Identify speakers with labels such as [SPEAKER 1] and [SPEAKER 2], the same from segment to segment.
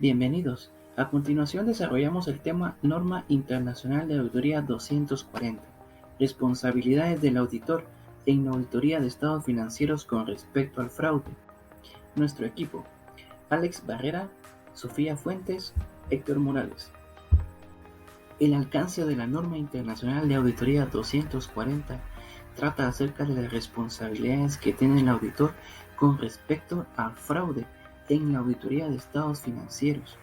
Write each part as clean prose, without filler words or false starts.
[SPEAKER 1] Bienvenidos. A continuación desarrollamos el tema Norma Internacional de Auditoría 240, responsabilidades del auditor en la auditoría de estados financieros con respecto al fraude. Nuestro equipo: Alex Barrera, Sofía Fuentes, Héctor Morales. El alcance de la Norma Internacional de Auditoría 240 trata acerca de las responsabilidades que tiene el auditor con respecto al fraude en la auditoría de estados financieros,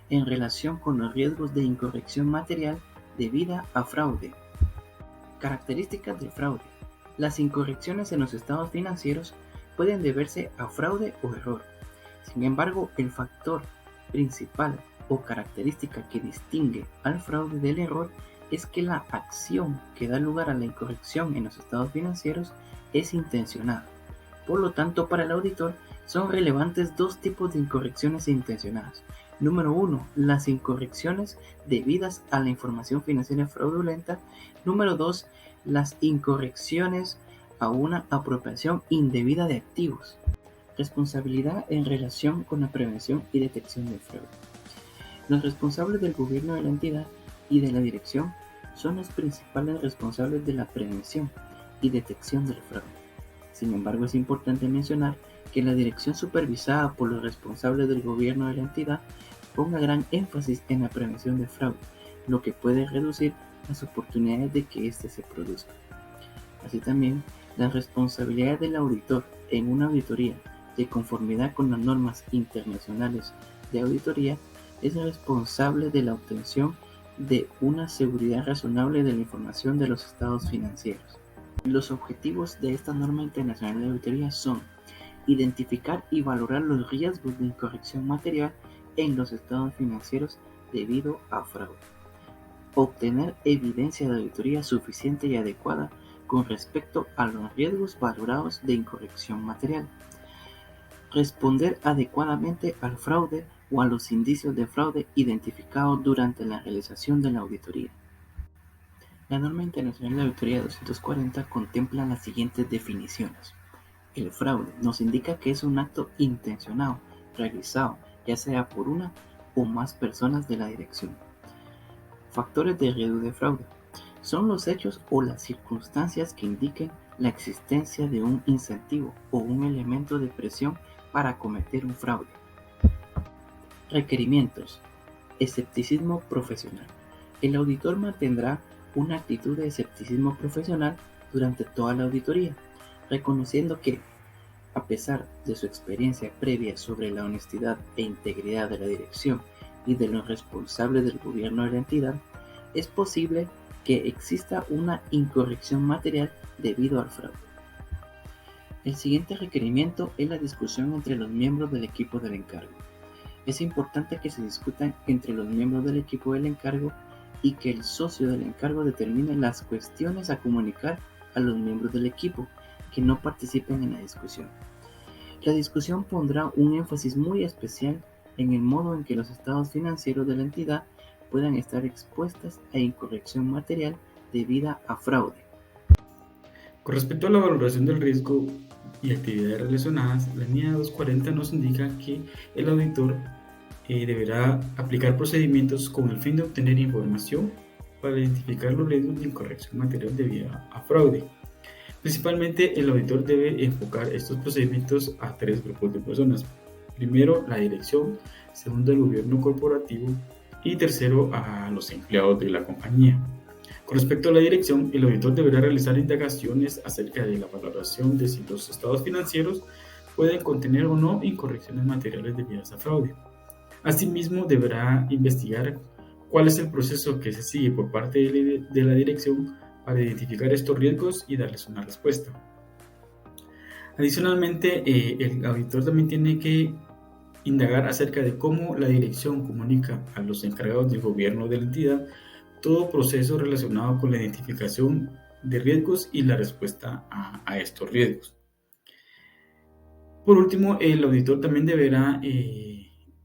[SPEAKER 1] en relación con los riesgos de incorrección material debida a fraude. Características del fraude. Las incorrecciones en los estados financieros pueden deberse a fraude o error. Sin embargo, el factor principal o característica que distingue al fraude del error es que la acción que da lugar a la incorrección en los estados financieros es intencionada. Por lo tanto, para el auditor son relevantes dos tipos de incorrecciones intencionadas. Número 1, las incorrecciones debidas a la información financiera fraudulenta. Número 2, las incorrecciones a una apropiación indebida de activos. Responsabilidad en relación con la prevención y detección del fraude. Los responsables del gobierno de la entidad y de la dirección son los principales responsables de la prevención y detección del fraude. Sin embargo, es importante mencionar que la dirección supervisada por los responsables del gobierno de la entidad ponga gran énfasis en la prevención del fraude, lo que puede reducir las oportunidades de que éste se produzca. Así también, las responsabilidades del auditor en una auditoría de conformidad con las normas internacionales de auditoría es responsable de la obtención de una seguridad razonable de la información de los estados financieros. Los objetivos de esta norma internacional de auditoría son identificar y valorar los riesgos de incorrección material en los estados financieros debido a fraude, obtener evidencia de auditoría suficiente y adecuada con respecto a los riesgos valorados de incorrección material, responder adecuadamente al fraude o a los indicios de fraude identificados durante la realización de la auditoría. La norma internacional de auditoría 240 contempla las siguientes definiciones. El fraude nos indica que es un acto intencionado, realizado ya sea por una o más personas de la dirección. Factores de riesgo de fraude. Son los hechos o las circunstancias que indiquen la existencia de un incentivo o un elemento de presión para cometer un fraude. Requerimientos. Escepticismo profesional. El auditor mantendrá una actitud de escepticismo profesional durante toda la auditoría, reconociendo que, a pesar de su experiencia previa sobre la honestidad e integridad de la dirección y de los responsables del gobierno de la entidad, es posible que exista una incorrección material debido al fraude. El siguiente requerimiento es la discusión entre los miembros del equipo del encargo. Es importante que se discutan entre los miembros del equipo del encargo y que el socio del encargo determine las cuestiones a comunicar a los miembros del equipo que no participen en la discusión. La discusión pondrá un énfasis muy especial en el modo en que los estados financieros de la entidad puedan estar expuestas a incorrección material debida a fraude.
[SPEAKER 2] Con respecto a la valoración del riesgo y actividades relacionadas, la línea 240 nos indica que el auditor deberá aplicar procedimientos con el fin de obtener información para identificar los riesgos de incorrección material debida a fraude. Principalmente, el auditor debe enfocar estos procedimientos a tres grupos de personas. Primero, la dirección, segundo, el gobierno corporativo y tercero, a los empleados de la compañía. Con respecto a la dirección, el auditor deberá realizar indagaciones acerca de la valoración de si los estados financieros pueden contener o no incorrecciones materiales debidas a fraude. Asimismo, deberá investigar cuál es el proceso que se sigue por parte de la dirección para identificar estos riesgos y darles una respuesta. Adicionalmente, el auditor también tiene que indagar acerca de cómo la dirección comunica a los encargados del gobierno de la entidad todo proceso relacionado con la identificación de riesgos y la respuesta a estos riesgos. Por último, el auditor también deberá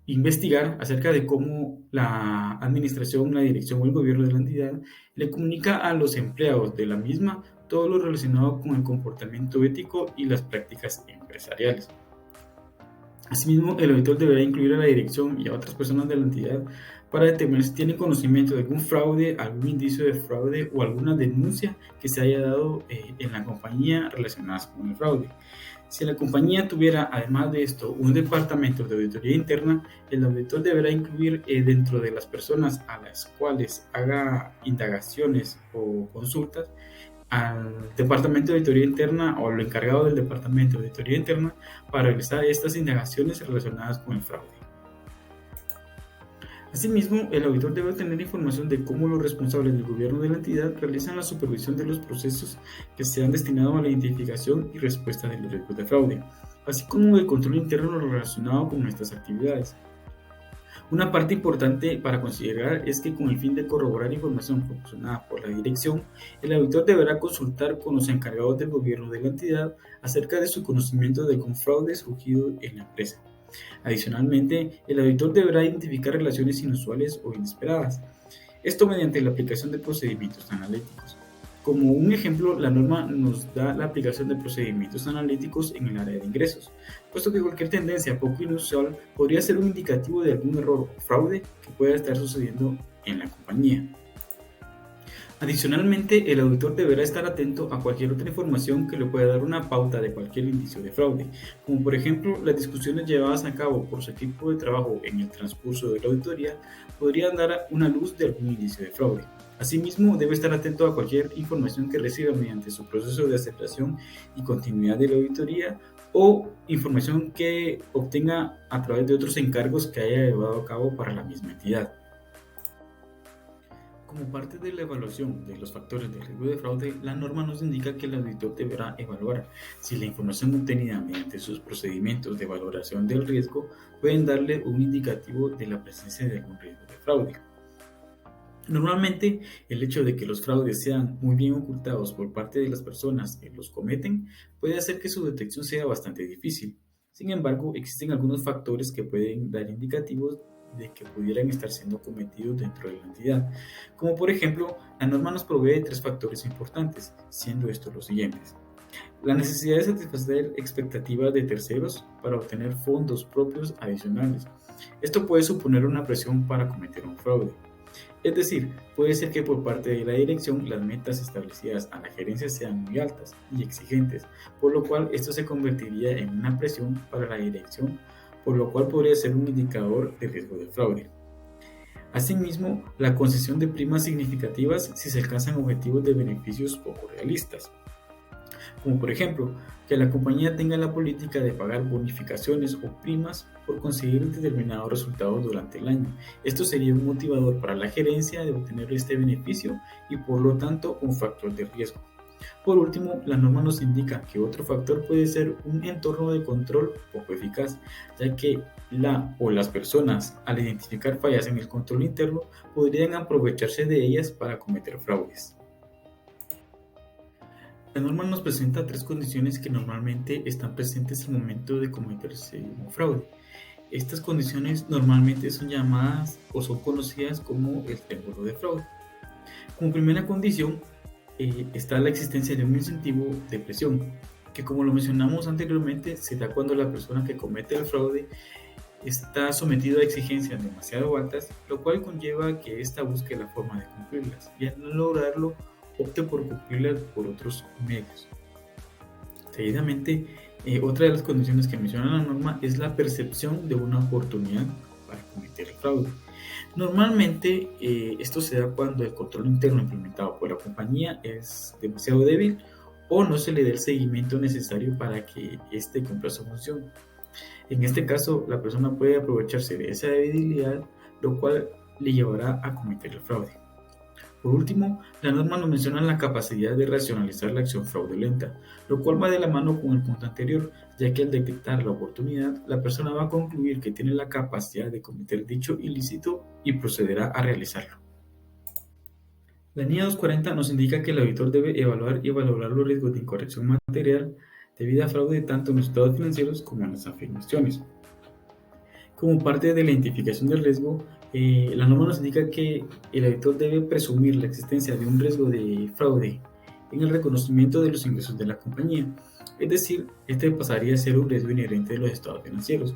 [SPEAKER 2] investigar acerca de cómo la administración, la dirección o el gobierno de la entidad le comunica a los empleados de la misma todo lo relacionado con el comportamiento ético y las prácticas empresariales. Asimismo, el auditor deberá incluir a la dirección y a otras personas de la entidad para determinar si tienen conocimiento de algún fraude, algún indicio de fraude o alguna denuncia que se haya dado en la compañía relacionadas con el fraude. Si la compañía tuviera, además de esto, un departamento de auditoría interna, el auditor deberá incluir dentro de las personas a las cuales haga indagaciones o consultas al departamento de auditoría interna o al encargado del departamento de auditoría interna para realizar estas indagaciones relacionadas con el fraude. Asimismo, el auditor debe tener información de cómo los responsables del gobierno de la entidad realizan la supervisión de los procesos que se han destinado a la identificación y respuesta de los riesgos de fraude, así como el control interno relacionado con estas actividades. Una parte importante para considerar es que con el fin de corroborar información proporcionada por la dirección, el auditor deberá consultar con los encargados del gobierno de la entidad acerca de su conocimiento de algún fraude surgido en la empresa. Adicionalmente, el auditor deberá identificar relaciones inusuales o inesperadas, esto mediante la aplicación de procedimientos analíticos. Como un ejemplo, la norma nos da la aplicación de procedimientos analíticos en el área de ingresos, puesto que cualquier tendencia poco inusual podría ser un indicativo de algún error o fraude que pueda estar sucediendo en la compañía. Adicionalmente, el auditor deberá estar atento a cualquier otra información que le pueda dar una pauta de cualquier indicio de fraude, como por ejemplo las discusiones llevadas a cabo por su equipo de trabajo en el transcurso de la auditoría podrían dar una luz de algún indicio de fraude. Asimismo, debe estar atento a cualquier información que reciba mediante su proceso de aceptación y continuidad de la auditoría o información que obtenga a través de otros encargos que haya llevado a cabo para la misma entidad. Como parte de la evaluación de los factores de riesgo de fraude, la norma nos indica que el auditor deberá evaluar si la información obtenida mediante sus procedimientos de valoración del riesgo pueden darle un indicativo de la presencia de algún riesgo de fraude. Normalmente, el hecho de que los fraudes sean muy bien ocultados por parte de las personas que los cometen puede hacer que su detección sea bastante difícil. Sin embargo, existen algunos factores que pueden dar indicativos de que pudieran estar siendo cometidos dentro de la entidad. Como por ejemplo, la norma nos provee de 3 factores importantes, siendo estos los siguientes. La necesidad de satisfacer expectativas de terceros para obtener fondos propios adicionales. Esto puede suponer una presión para cometer un fraude. Es decir, puede ser que por parte de la dirección las metas establecidas a la gerencia sean muy altas y exigentes, por lo cual esto se convertiría en una presión para la dirección, por lo cual podría ser un indicador de riesgo de fraude. Asimismo, la concesión de primas significativas si se alcanzan objetivos de beneficios poco realistas, como por ejemplo, que la compañía tenga la política de pagar bonificaciones o primas por conseguir determinados resultados durante el año. Esto sería un motivador para la gerencia de obtener este beneficio y por lo tanto un factor de riesgo. Por último, la norma nos indica que otro factor puede ser un entorno de control poco eficaz, ya que la o las personas, al identificar fallas en el control interno, podrían aprovecharse de ellas para cometer fraudes. La norma nos presenta 3 condiciones que normalmente están presentes al momento de cometerse un fraude. Estas condiciones normalmente son llamadas o son conocidas como el triángulo de fraude. Como primera condición, está la existencia de un incentivo de presión, que como lo mencionamos anteriormente, se da cuando la persona que comete el fraude está sometido a exigencias demasiado altas, lo cual conlleva que ésta busque la forma de cumplirlas y al no lograrlo, opte por cumplirlas por otros medios. Seguidamente, otra de las condiciones que menciona la norma es la percepción de una oportunidad para cometer el fraude. Normalmente esto se da cuando el control interno implementado por la compañía es demasiado débil o no se le da el seguimiento necesario para que éste cumpla su función. En este caso, la persona puede aprovecharse de esa debilidad, lo cual le llevará a cometer el fraude. Por último, la norma nos menciona la capacidad de racionalizar la acción fraudulenta, lo cual va de la mano con el punto anterior, ya que al detectar la oportunidad, la persona va a concluir que tiene la capacidad de cometer dicho ilícito y procederá a realizarlo. La NIA 240 nos indica que el auditor debe evaluar y valorar los riesgos de incorrección material debido a fraude tanto en los estados financieros como en las afirmaciones. Como parte de la identificación del riesgo, la norma nos indica que el auditor debe presumir la existencia de un riesgo de fraude en el reconocimiento de los ingresos de la compañía, es decir, este pasaría a ser un riesgo inherente de los estados financieros.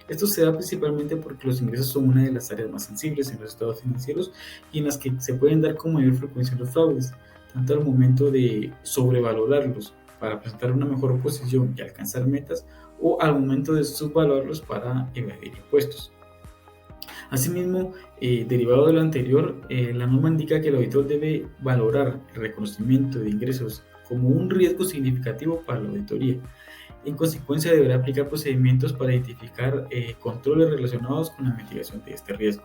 [SPEAKER 2] Esto se da principalmente porque los ingresos son una de las áreas más sensibles en los estados financieros y en las que se pueden dar con mayor frecuencia los fraudes, tanto al momento de sobrevalorarlos para presentar una mejor posición y alcanzar metas, o al momento de subvalorarlos para evadir impuestos. Asimismo, derivado de lo anterior, la norma indica que el auditor debe valorar el reconocimiento de ingresos como un riesgo significativo para la auditoría. En consecuencia, deberá aplicar procedimientos para identificar controles relacionados con la mitigación de este riesgo.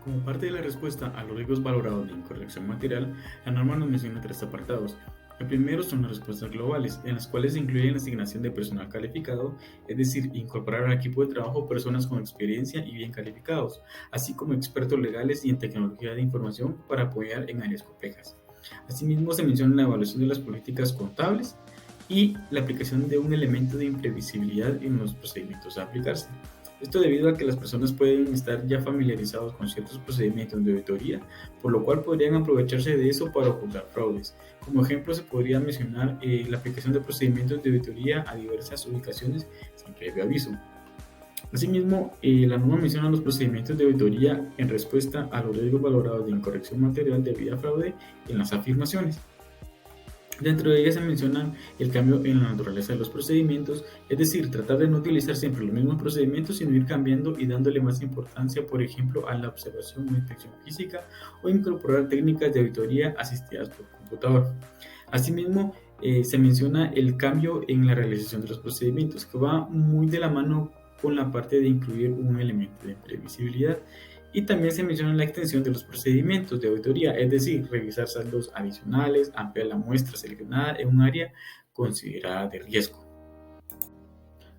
[SPEAKER 2] Como parte de la respuesta a los riesgos valorados de incorrección material, la norma nos menciona 3 apartados. El primero son las respuestas globales, en las cuales se incluye la asignación de personal calificado, es decir, incorporar al equipo de trabajo personas con experiencia y bien calificados, así como expertos legales y en tecnología de información para apoyar en áreas complejas. Asimismo, se menciona la evaluación de las políticas contables y la aplicación de un elemento de imprevisibilidad en los procedimientos a aplicarse. Esto debido a que las personas pueden estar ya familiarizados con ciertos procedimientos de auditoría, por lo cual podrían aprovecharse de eso para ocultar fraudes. Como ejemplo, se podría mencionar la aplicación de procedimientos de auditoría a diversas ubicaciones sin previo aviso. Asimismo, la norma menciona los procedimientos de auditoría en respuesta a los riesgos valorados de incorrección material debido a fraude en las afirmaciones. Dentro de ellas se menciona el cambio en la naturaleza de los procedimientos, es decir, tratar de no utilizar siempre los mismos procedimientos, sino ir cambiando y dándole más importancia, por ejemplo, a la observación o inspección física, o incorporar técnicas de auditoría asistidas por computador. Asimismo, se menciona el cambio en la realización de los procedimientos, que va muy de la mano con la parte de incluir un elemento de previsibilidad. Y también se menciona la extensión de los procedimientos de auditoría, es decir, revisar saldos adicionales, ampliar la muestra seleccionada en un área considerada de riesgo.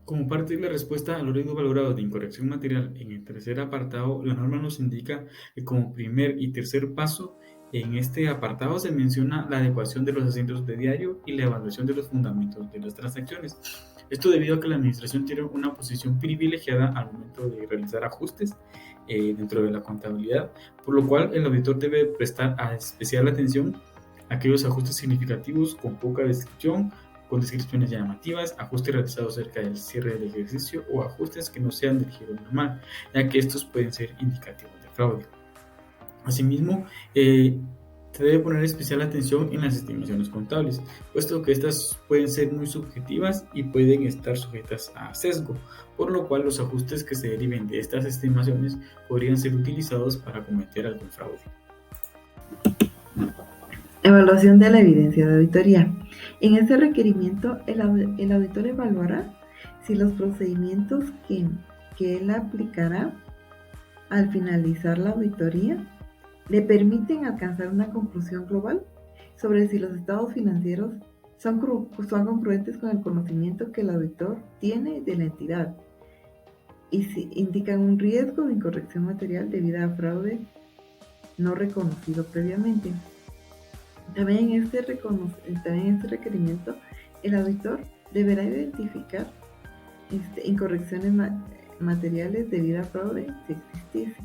[SPEAKER 2] Como parte de la respuesta a los riesgos valorados de incorrección material, en el tercer apartado, la norma nos indica que como primer y tercer paso, en este apartado se menciona la adecuación de los asientos de diario y la evaluación de los fundamentos de las transacciones. Esto debido a que la administración tiene una posición privilegiada al momento de realizar ajustes dentro de la contabilidad, por lo cual el auditor debe prestar especial atención a aquellos ajustes significativos con poca descripción, con descripciones llamativas, ajustes realizados cerca del cierre del ejercicio o ajustes que no sean del giro normal, ya que estos pueden ser indicativos de fraude. Asimismo, se debe poner especial atención en las estimaciones contables, puesto que estas pueden ser muy subjetivas y pueden estar sujetas a sesgo, por lo cual los ajustes que se deriven de estas estimaciones podrían ser utilizados para cometer algún fraude.
[SPEAKER 3] Evaluación de la evidencia de auditoría. En este requerimiento, el auditor evaluará si los procedimientos que él aplicará al finalizar la auditoría le permiten alcanzar una conclusión global sobre si los estados financieros son congruentes con el conocimiento que el auditor tiene de la entidad y si indican un riesgo de incorrección material debido a fraude no reconocido previamente. También en este requerimiento, el auditor deberá identificar incorrecciones materiales debido a fraude si existiese.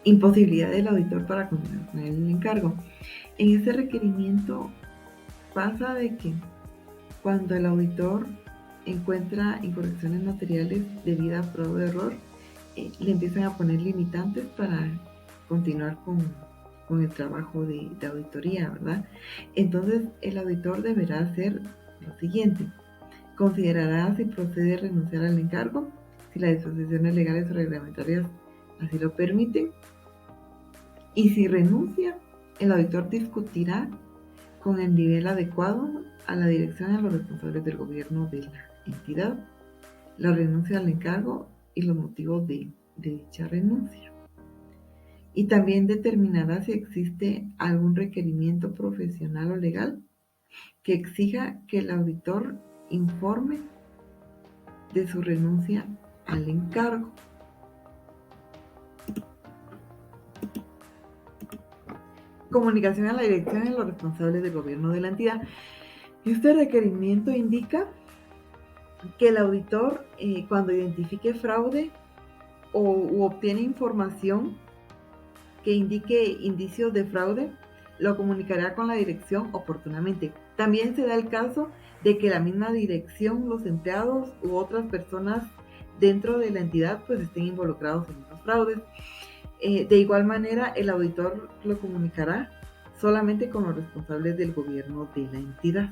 [SPEAKER 3] Imposibilidad del auditor para continuar con el encargo. En este requerimiento pasa de que cuando el auditor encuentra incorrecciones materiales debido a fraude o error, le empiezan a poner limitantes para continuar con el trabajo de auditoría, ¿verdad? Entonces el auditor deberá hacer lo siguiente: considerará si procede renunciar al encargo, si las disposiciones legales o reglamentarias así lo permiten, y si renuncia, el auditor discutirá con el nivel adecuado a la dirección y a los responsables del gobierno de la entidad la renuncia al encargo y los motivos de dicha renuncia. Y también determinará si existe algún requerimiento profesional o legal que exija que el auditor informe de su renuncia al encargo. Comunicación a la dirección y a los responsables del gobierno de la entidad. Este requerimiento indica que el auditor, cuando identifique fraude u obtiene información que indique indicios de fraude, lo comunicará con la dirección oportunamente. También se da el caso de que la misma dirección, los empleados u otras personas dentro de la entidad pues estén involucrados en estos fraudes. De igual manera, el auditor lo comunicará solamente con los responsables del gobierno de la entidad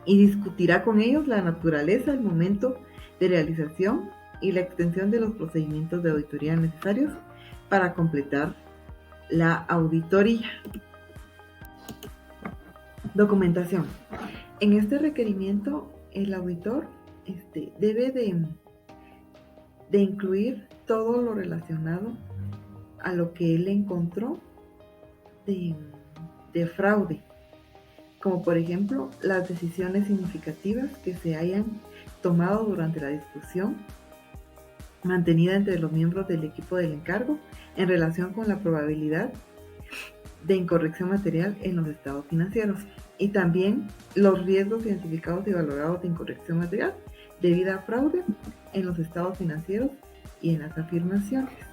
[SPEAKER 3] y discutirá con ellos la naturaleza, el momento de realización y la extensión de los procedimientos de auditoría necesarios para completar la auditoría. Documentación. En este requerimiento, el auditor debe de incluir todo lo relacionado a lo que él encontró de fraude, como por ejemplo las decisiones significativas que se hayan tomado durante la discusión mantenida entre los miembros del equipo del encargo en relación con la probabilidad de incorrección material en los estados financieros, y también los riesgos identificados y valorados de incorrección material debida a fraude en los estados financieros y en las afirmaciones.